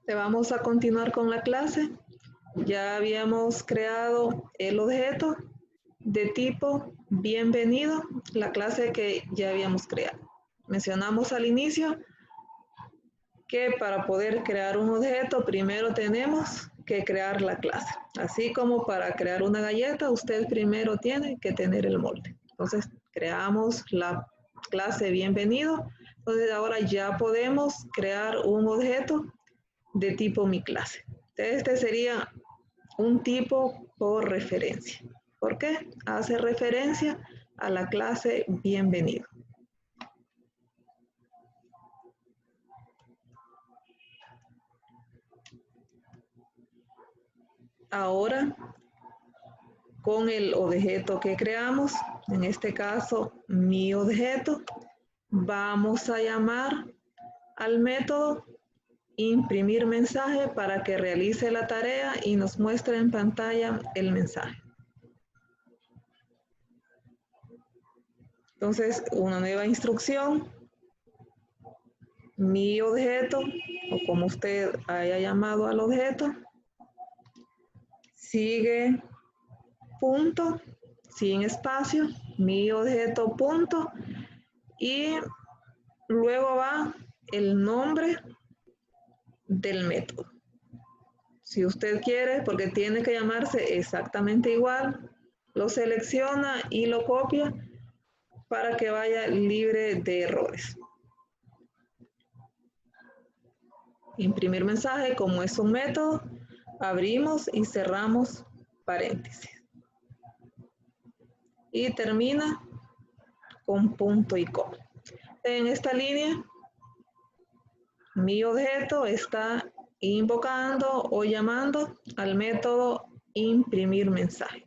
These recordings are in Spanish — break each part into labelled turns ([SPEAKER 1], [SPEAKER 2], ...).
[SPEAKER 1] Vamos a continuar con la clase. Ya habíamos creado el objeto de tipo bienvenido, la clase que ya habíamos creado. Mencionamos al inicio que para poder crear un objeto primero tenemos que crear la clase. Así como para crear una galleta, usted primero tiene que tener el molde. Entonces, creamos la clase bienvenido. Entonces, ahora ya podemos crear un objeto de tipo mi clase. Este sería un tipo por referencia. ¿Por qué? Hace referencia a la clase bienvenido. Ahora, con el objeto que creamos, en este caso mi objeto, vamos a llamar al método imprimir mensaje para que realice la tarea y nos muestre en pantalla el mensaje. Entonces, una nueva instrucción, mi objeto, o como usted haya llamado al objeto, sigue punto, sin espacio, mi objeto punto, y luego va el nombre del método. Si usted quiere, porque tiene que llamarse exactamente igual, lo selecciona y lo copia para que vaya libre de errores. Imprimir mensaje, como es un método, abrimos y cerramos paréntesis. Y termina con punto y coma. En esta línea, mi objeto está invocando o llamando al método imprimir mensaje.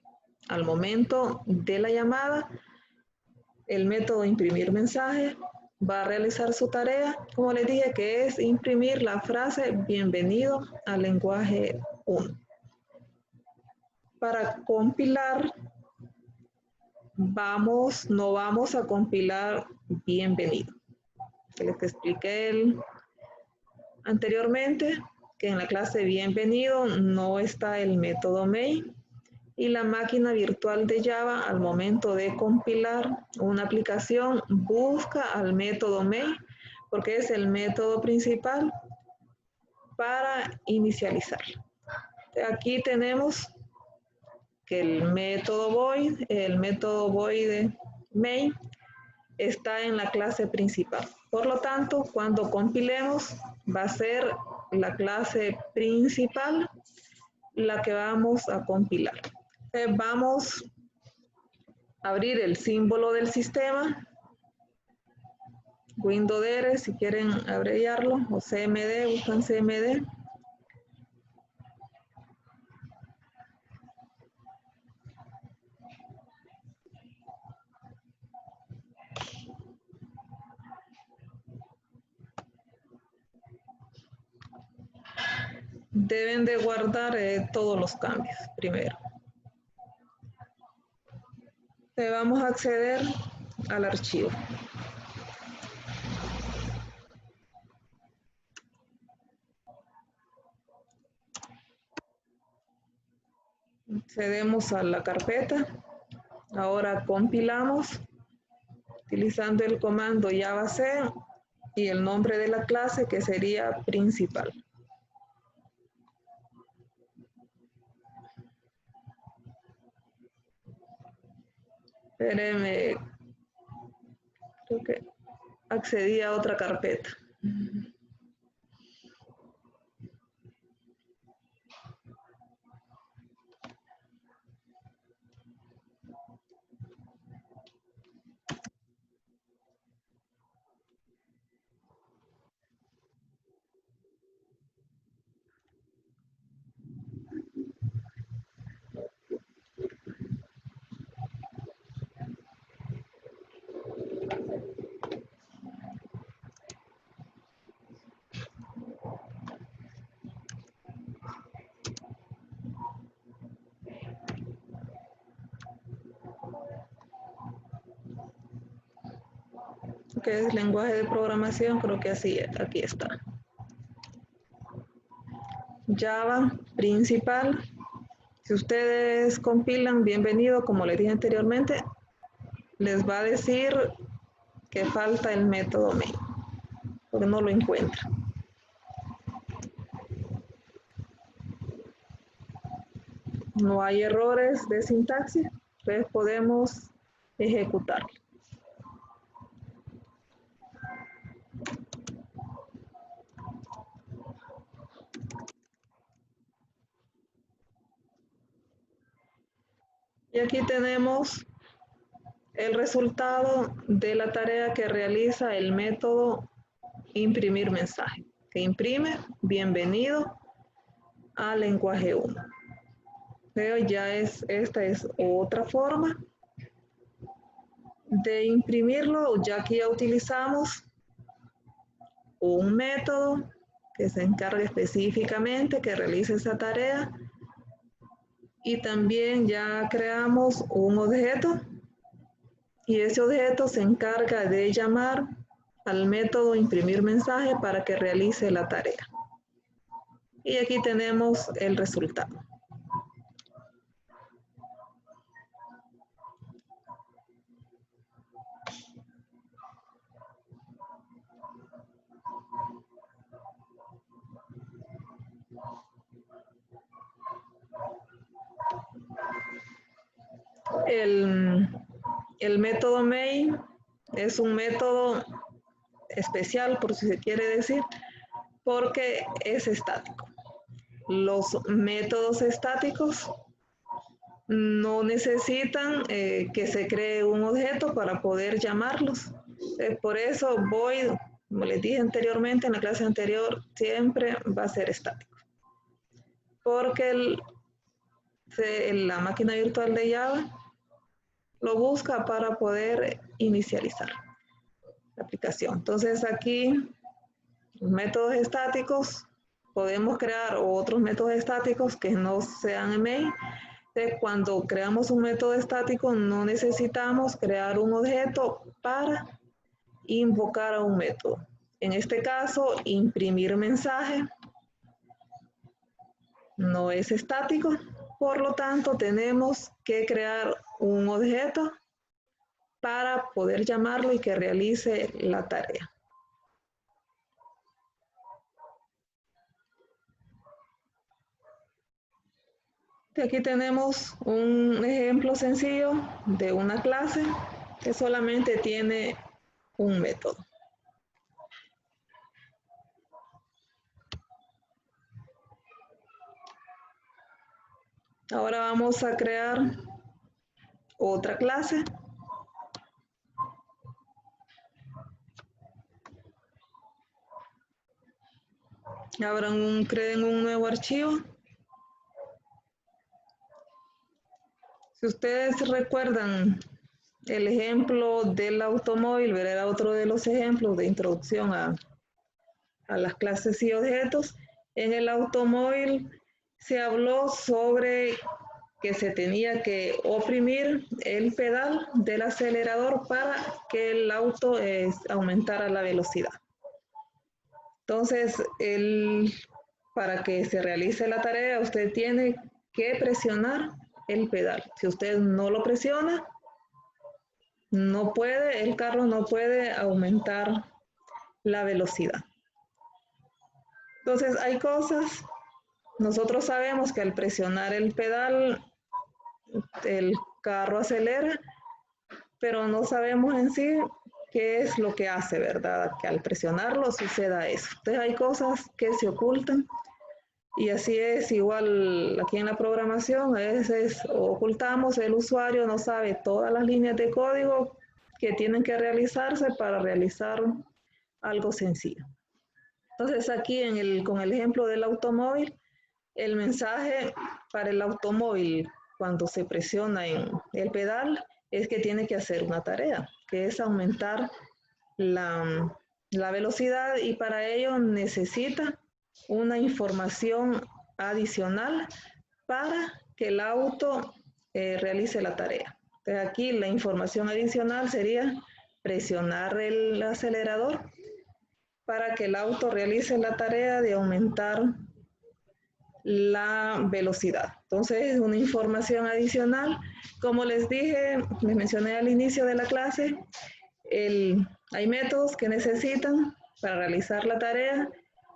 [SPEAKER 1] Al momento de la llamada, el método imprimir mensaje va a realizar su tarea, como les dije, que es imprimir la frase bienvenido al lenguaje 1. Para compilar, no vamos a compilar bienvenido. Les expliqué anteriormente que en la clase bienvenido no está el método main y la máquina virtual de Java al momento de compilar una aplicación busca al método main porque es el método principal para inicializar. Aquí tenemos que el método void de main está en la clase principal. Por lo tanto, cuando compilemos, va a ser la clase principal la que vamos a compilar. Vamos a abrir el símbolo del sistema, Windows R, si quieren abreviarlo, o CMD, buscan CMD. Deben de guardar todos los cambios primero. Vamos a acceder al archivo. Accedemos a la carpeta. Ahora compilamos utilizando el comando javac y el nombre de la clase que sería principal. Espérenme, creo que accedí a otra carpeta. Que es lenguaje de programación, creo que así, aquí está. Java principal. Si ustedes compilan, bienvenido, como les dije anteriormente, les va a decir que falta el método main, porque no lo encuentra. No hay errores de sintaxis, entonces podemos ejecutarlo. Y aquí tenemos el resultado de la tarea que realiza el método imprimir mensaje, que imprime bienvenido al lenguaje 1. Pero ya esta es otra forma de imprimirlo, ya que ya utilizamos un método que se encarga específicamente que realice esa tarea, y también ya creamos un objeto, y ese objeto se encarga de llamar al método imprimir mensaje para que realice la tarea. Y aquí tenemos el resultado. El método main es un método especial, por si se quiere decir, porque es estático. Los métodos estáticos no necesitan que se cree un objeto para poder llamarlos. Por eso void, como les dije anteriormente en la clase anterior, siempre va a ser estático. Porque la máquina virtual de Java lo busca para poder inicializar la aplicación. Entonces aquí, los métodos estáticos, podemos crear otros métodos estáticos que no sean main. Cuando creamos un método estático, no necesitamos crear un objeto para invocar a un método. En este caso, imprimir mensaje no es estático, por lo tanto, tenemos que crear un objeto para poder llamarlo y que realice la tarea. Aquí tenemos un ejemplo sencillo de una clase que solamente tiene un método. Ahora vamos a crear otra clase. Creen un nuevo archivo. Si ustedes recuerdan el ejemplo del automóvil, era otro de los ejemplos de introducción a las clases y objetos. En el automóvil se habló sobre que se tenía que oprimir el pedal del acelerador para que el auto aumentara la velocidad. Entonces, para que se realice la tarea, usted tiene que presionar el pedal. Si usted no lo presiona, el carro no puede aumentar la velocidad. Entonces, hay cosas, nosotros sabemos que al presionar el pedal, el carro acelera, pero no sabemos en sí qué es lo que hace, ¿verdad? Que al presionarlo suceda eso. Entonces, hay cosas que se ocultan. Y así es igual aquí en la programación, a veces ocultamos, el usuario no sabe todas las líneas de código que tienen que realizarse para realizar algo sencillo. Entonces aquí con el ejemplo del automóvil, el mensaje para el automóvil cuando se presiona en el pedal es que tiene que hacer una tarea, que es aumentar la velocidad, y para ello necesita una información adicional para que el auto realice la tarea. Entonces aquí la información adicional sería presionar el acelerador para que el auto realice la tarea de aumentar la velocidad. Entonces, una información adicional. Como les dije, les mencioné al inicio de la clase, hay métodos que necesitan para realizar la tarea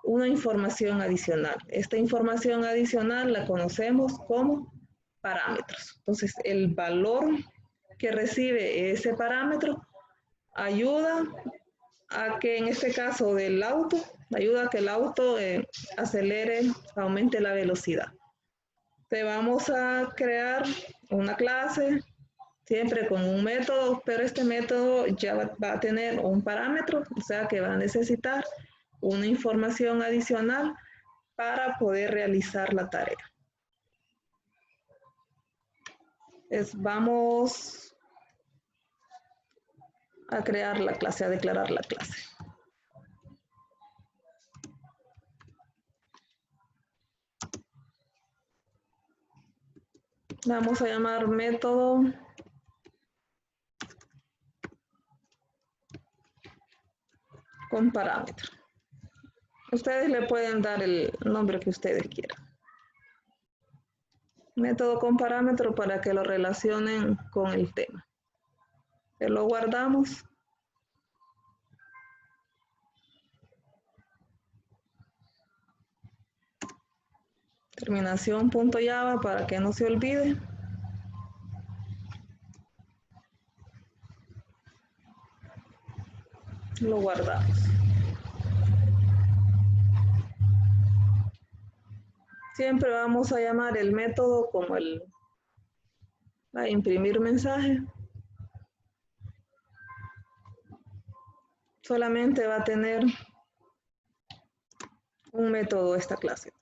[SPEAKER 1] una información adicional. Esta información adicional la conocemos como parámetros. Entonces, el valor que recibe ese parámetro ayuda a que, en este caso del auto, ayuda a que el auto acelere, aumente la velocidad. Te vamos a crear una clase siempre con un método, pero este método ya va a tener un parámetro, o sea que va a necesitar una información adicional para poder realizar la tarea. Vamos a crear la clase, a declarar la clase. Vamos a llamar método con parámetro. Ustedes le pueden dar el nombre que ustedes quieran. Método con parámetro para que lo relacionen con el tema. Lo guardamos. Terminación .java para que no se olvide. Lo guardamos. Siempre vamos a llamar el método como a imprimir mensaje. Solamente va a tener un método esta clase.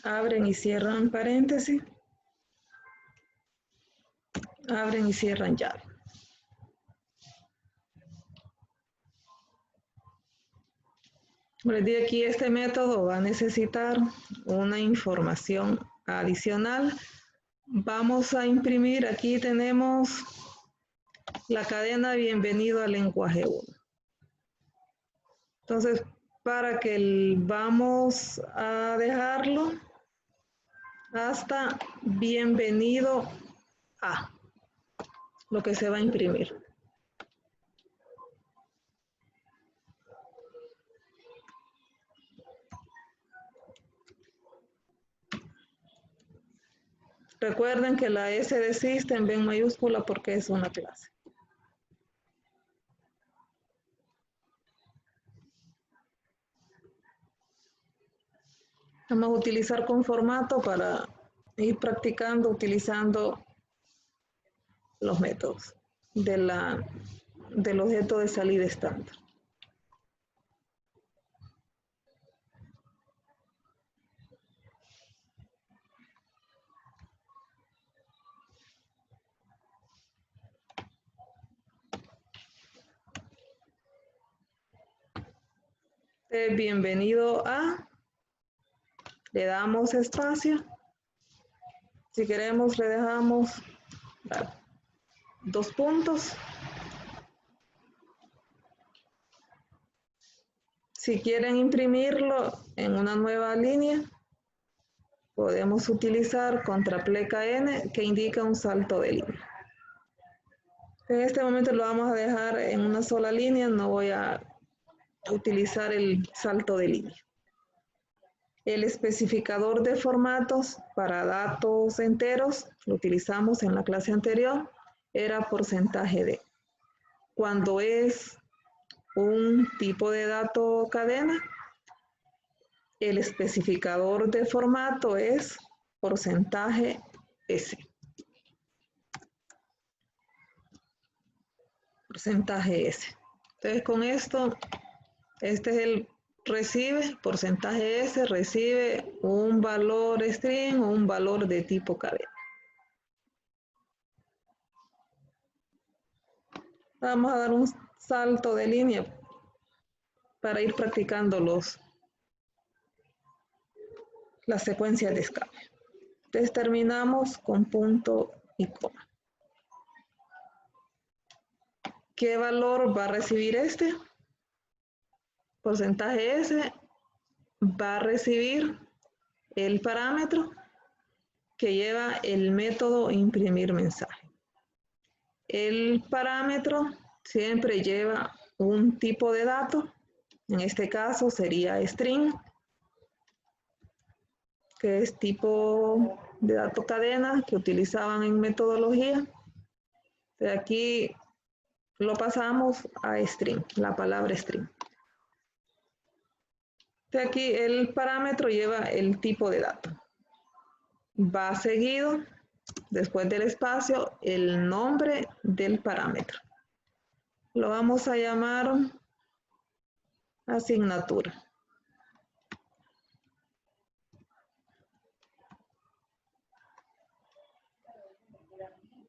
[SPEAKER 1] Abren y cierran paréntesis. Abren y cierran llave. Les di aquí, este método va a necesitar una información adicional. Vamos a imprimir, aquí tenemos la cadena bienvenido al lenguaje 1. Entonces, para que vamos a dejarlo hasta bienvenido a lo que se va a imprimir. Recuerden que la S de System va en mayúscula porque es una clase. Vamos a utilizar con formato para ir practicando utilizando los métodos del objeto de salida estándar. Bienvenido a, le damos espacio. Si queremos le dejamos 2 puntos. Si quieren imprimirlo en una nueva línea, podemos utilizar contrapleca N que indica un salto de línea. En este momento lo vamos a dejar en una sola línea, no voy a utilizar el salto de línea. El especificador de formatos para datos enteros, lo utilizamos en la clase anterior, era porcentaje de. Cuando es un tipo de dato cadena, el especificador de formato es porcentaje S. Porcentaje S. Entonces con esto, este es el recibe, porcentaje S recibe un valor string o un valor de tipo cadena. Vamos a dar un salto de línea para ir practicando las secuencias de escape. Entonces terminamos con punto y coma. ¿Qué valor va a recibir este? Porcentaje S va a recibir el parámetro que lleva el método imprimir mensaje. El parámetro siempre lleva un tipo de dato, en este caso sería string, que es tipo de dato cadena que utilizaban en metodología. De aquí lo pasamos a string, la palabra string. De aquí el parámetro lleva el tipo de dato. Va seguido, después del espacio, el nombre del parámetro. Lo vamos a llamar asignatura.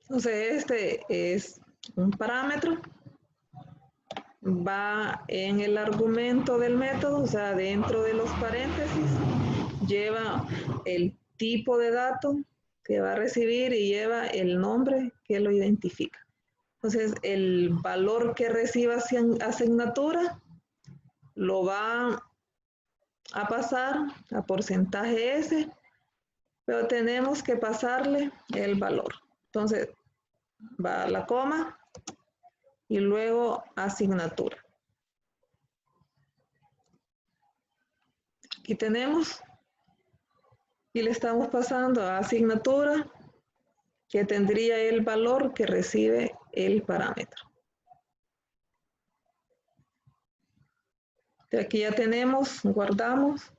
[SPEAKER 1] Entonces, este es un parámetro. Va en el argumento del método, o sea, dentro de los paréntesis, lleva el tipo de dato que va a recibir y lleva el nombre que lo identifica. Entonces, el valor que reciba asignatura lo va a pasar a porcentaje S, pero tenemos que pasarle el valor. Entonces, va a la coma y luego asignatura. Aquí tenemos y le estamos pasando a asignatura que tendría el valor que recibe el parámetro. De aquí ya tenemos, guardamos.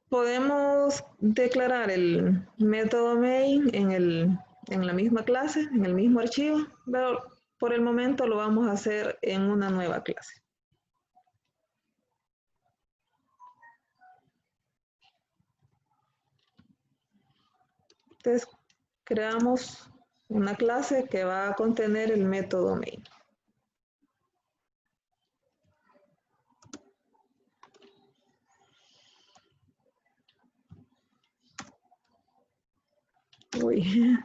[SPEAKER 1] Podemos declarar el método main en la misma clase, en el mismo archivo, pero por el momento lo vamos a hacer en una nueva clase. Entonces, creamos una clase que va a contener el método main. Uy.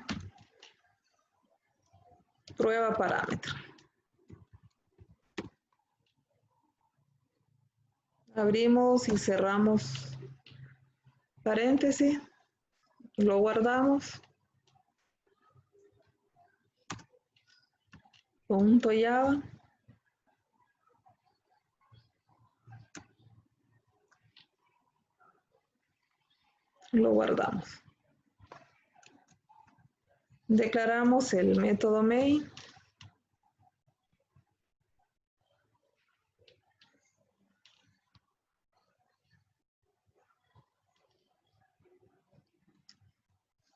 [SPEAKER 1] Prueba parámetro. Abrimos y cerramos paréntesis, lo guardamos. Punto Java. Lo guardamos. Declaramos el método main.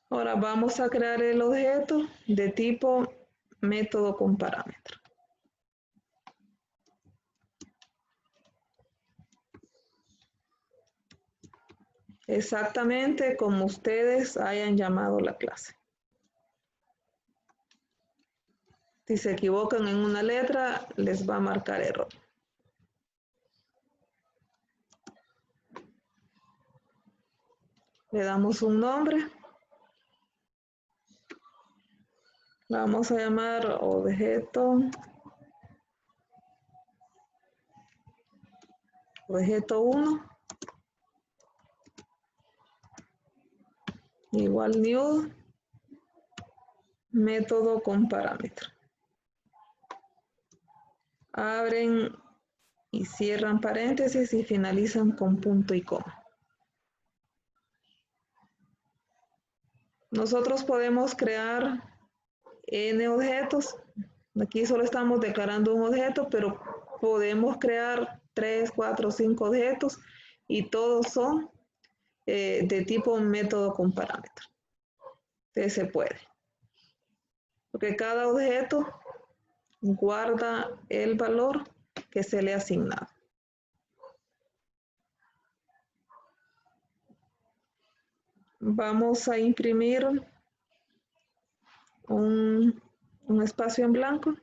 [SPEAKER 1] Ahora vamos a crear el objeto de tipo método con parámetro. Exactamente como ustedes hayan llamado la clase. Si se equivocan en una letra, les va a marcar error. Le damos un nombre. Vamos a llamar objeto 1 igual new método con parámetro. Abren y cierran paréntesis y finalizan con punto y coma. Nosotros podemos crear n objetos. Aquí solo estamos declarando un objeto, pero podemos crear 3, 4, 5 objetos y todos son de tipo método con parámetro. Entonces se puede. Porque cada objeto guarda el valor que se le ha asignado. Vamos a imprimir un espacio en blanco.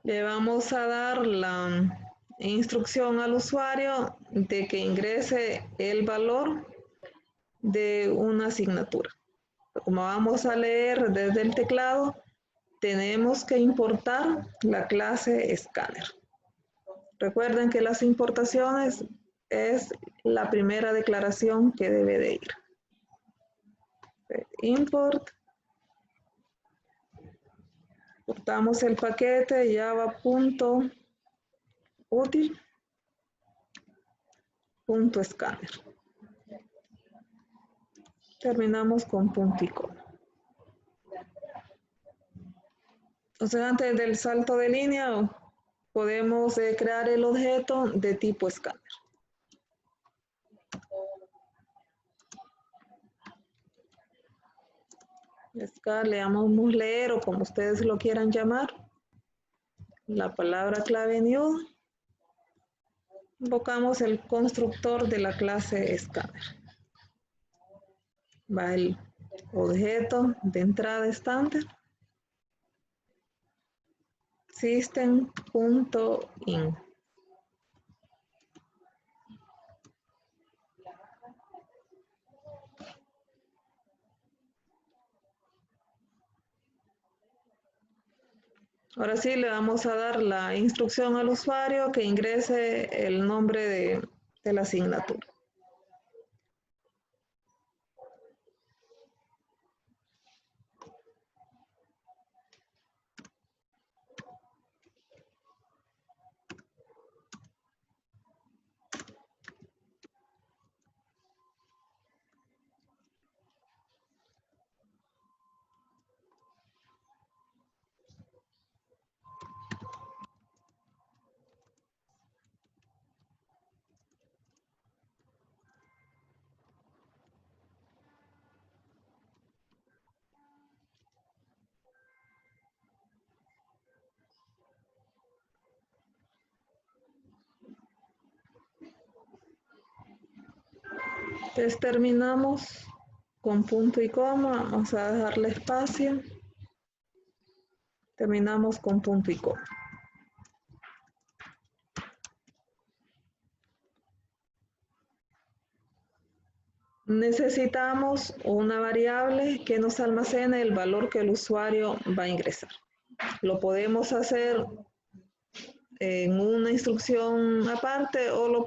[SPEAKER 1] Le vamos a dar la instrucción al usuario de que ingrese el valor de una asignatura. Como vamos a leer desde el teclado, tenemos que importar la clase Scanner. Recuerden que las importaciones es la primera declaración que debe de ir. Import. Importamos el paquete java.util.scanner. Terminamos con punto y coma. Entonces, antes del salto de línea, podemos crear el objeto de tipo escáner. Le llamamos leer o como ustedes lo quieran llamar. La palabra clave new. Invocamos el constructor de la clase escáner. Va el objeto de entrada estándar. System.in. Ahora sí le vamos a dar la instrucción al usuario que ingrese el nombre de la asignatura. Entonces terminamos con punto y coma, vamos a dejarle espacio. Terminamos con punto y coma. Necesitamos una variable que nos almacene el valor que el usuario va a ingresar. Lo podemos hacer en una instrucción aparte o la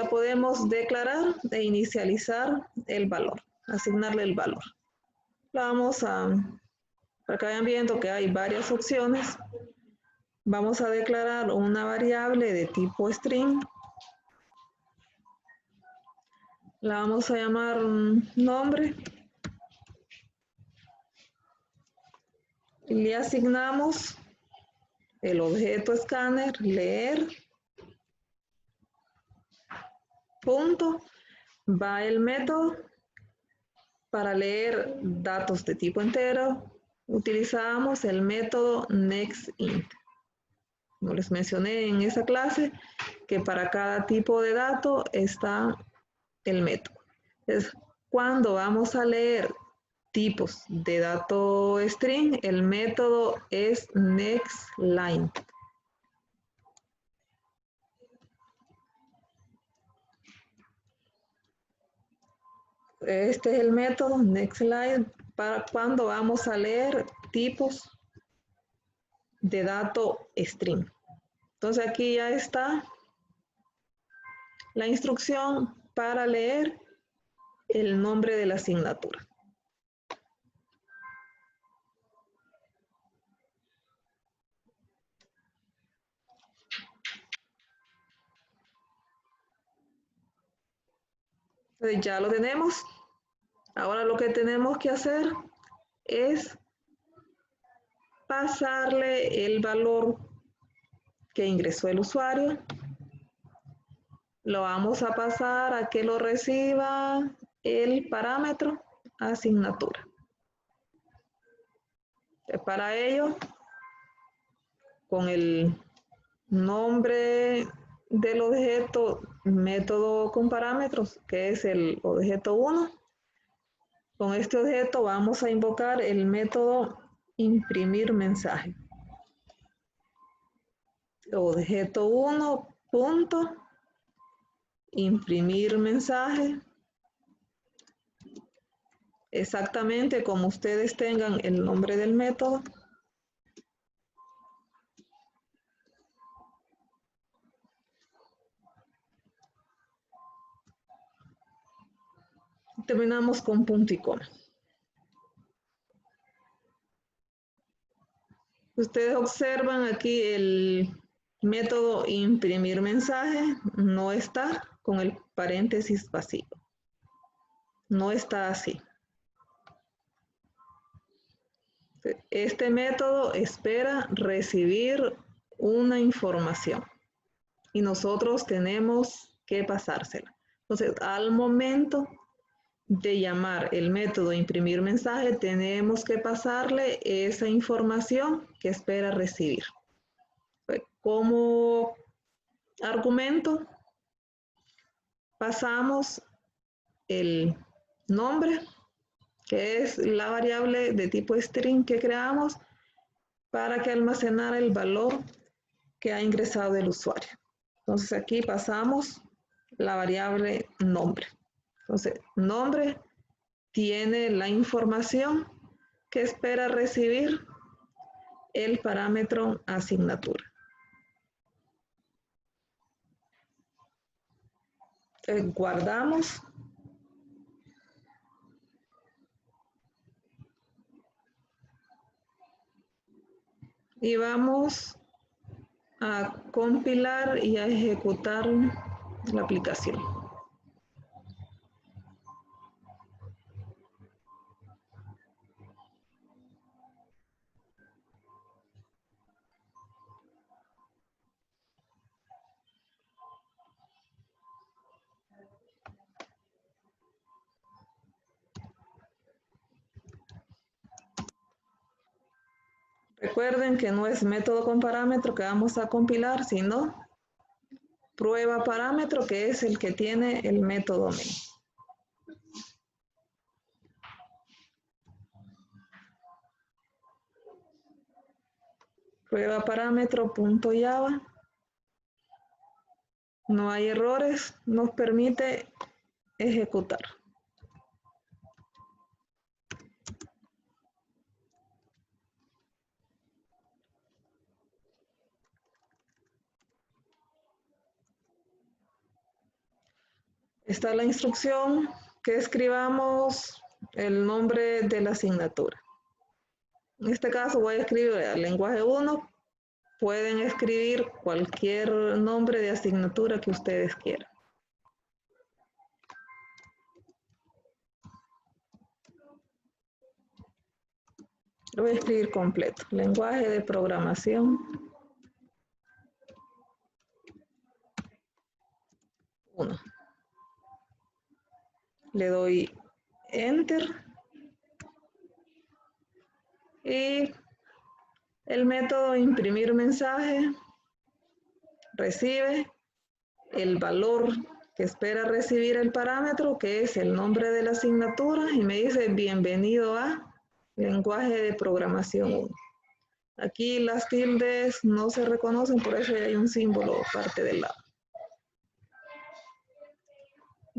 [SPEAKER 1] podemos declarar e inicializar el valor, asignarle el valor. Para que vayan viendo que hay varias opciones, vamos a declarar una variable de tipo string. La vamos a llamar nombre. Y le asignamos el objeto escáner, leer. Punto. Va el método para leer datos de tipo entero. Utilizamos el método nextInt. Como les mencioné en esa clase, que para cada tipo de dato está el método. Entonces, cuando vamos a leer tipos de dato string, el método es nextLine. Este es el método nextLine para cuando vamos a leer tipos de dato string. Entonces aquí ya está la instrucción para leer el nombre de la asignatura. Entonces ya lo tenemos. Ahora lo que tenemos que hacer es pasarle el valor que ingresó el usuario. Lo vamos a pasar a que lo reciba el parámetro asignatura. Para ello, con el nombre del objeto método con parámetros, que es el objeto 1, con este objeto vamos a invocar el método imprimir mensaje. Objeto 1, punto, imprimir mensaje. Exactamente como ustedes tengan el nombre del método. Terminamos con punto y coma. Ustedes observan aquí el método imprimir mensaje no está con el paréntesis vacío. No está así. Este método espera recibir una información y nosotros tenemos que pasársela. Entonces, al momento de llamar el método imprimir mensaje, tenemos que pasarle esa información que espera recibir. Como argumento, pasamos el nombre, que es la variable de tipo string que creamos para que almacenara el valor que ha ingresado el usuario. Entonces aquí pasamos la variable nombre. Entonces, nombre tiene la información que espera recibir el parámetro asignatura. Entonces, guardamos. Y vamos a compilar y a ejecutar la aplicación. Recuerden que no es método con parámetro que vamos a compilar, sino prueba parámetro, que es el que tiene el método main. Prueba parámetro.java. No hay errores, nos permite ejecutar. Esta es la instrucción, que escribamos el nombre de la asignatura. En este caso voy a escribir el lenguaje 1. Pueden escribir cualquier nombre de asignatura que ustedes quieran. Lo voy a escribir completo. Lenguaje de programación 1. Le doy Enter. Y el método imprimir mensaje recibe el valor que espera recibir el parámetro, que es el nombre de la asignatura, y me dice bienvenido a lenguaje de programación 1. Aquí las tildes no se reconocen, por eso hay un símbolo parte del lado.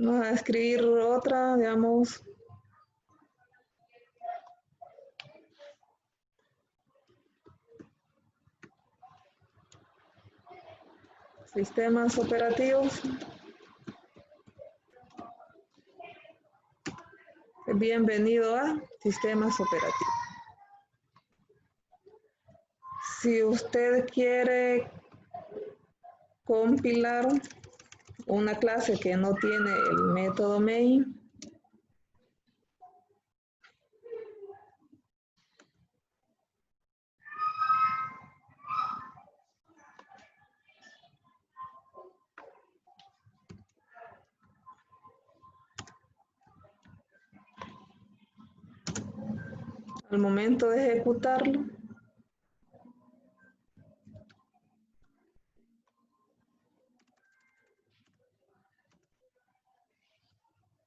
[SPEAKER 1] Vamos a escribir otra, digamos. Sistemas operativos. Bienvenido a sistemas operativos. Si usted quiere compilar una clase que no tiene el método main, al momento de ejecutarlo,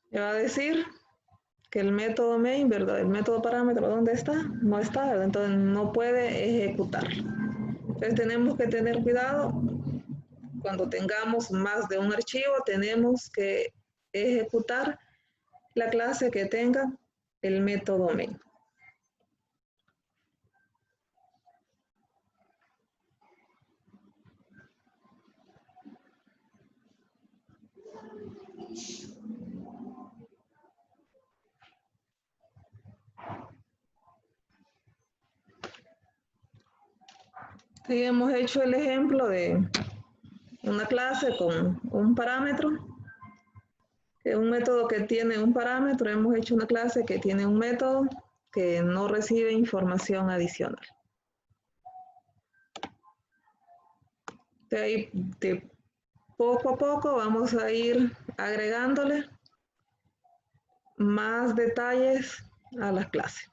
[SPEAKER 1] le va a decir que el método main, ¿verdad? El método parámetro, ¿dónde está? No está, ¿verdad? Entonces no puede ejecutarlo. Entonces tenemos que tener cuidado. Cuando tengamos más de un archivo, tenemos que ejecutar la clase que tenga el método main. Sí, hemos hecho el ejemplo de una clase con un parámetro, un método que tiene un parámetro. Hemos hecho una clase que tiene un método que no recibe información adicional. De ahí, de poco a poco vamos a ir agregándole más detalles a las clases.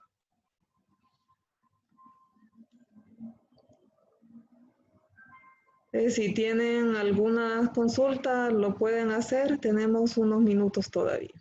[SPEAKER 1] Si tienen alguna consulta, lo pueden hacer. Tenemos unos minutos todavía.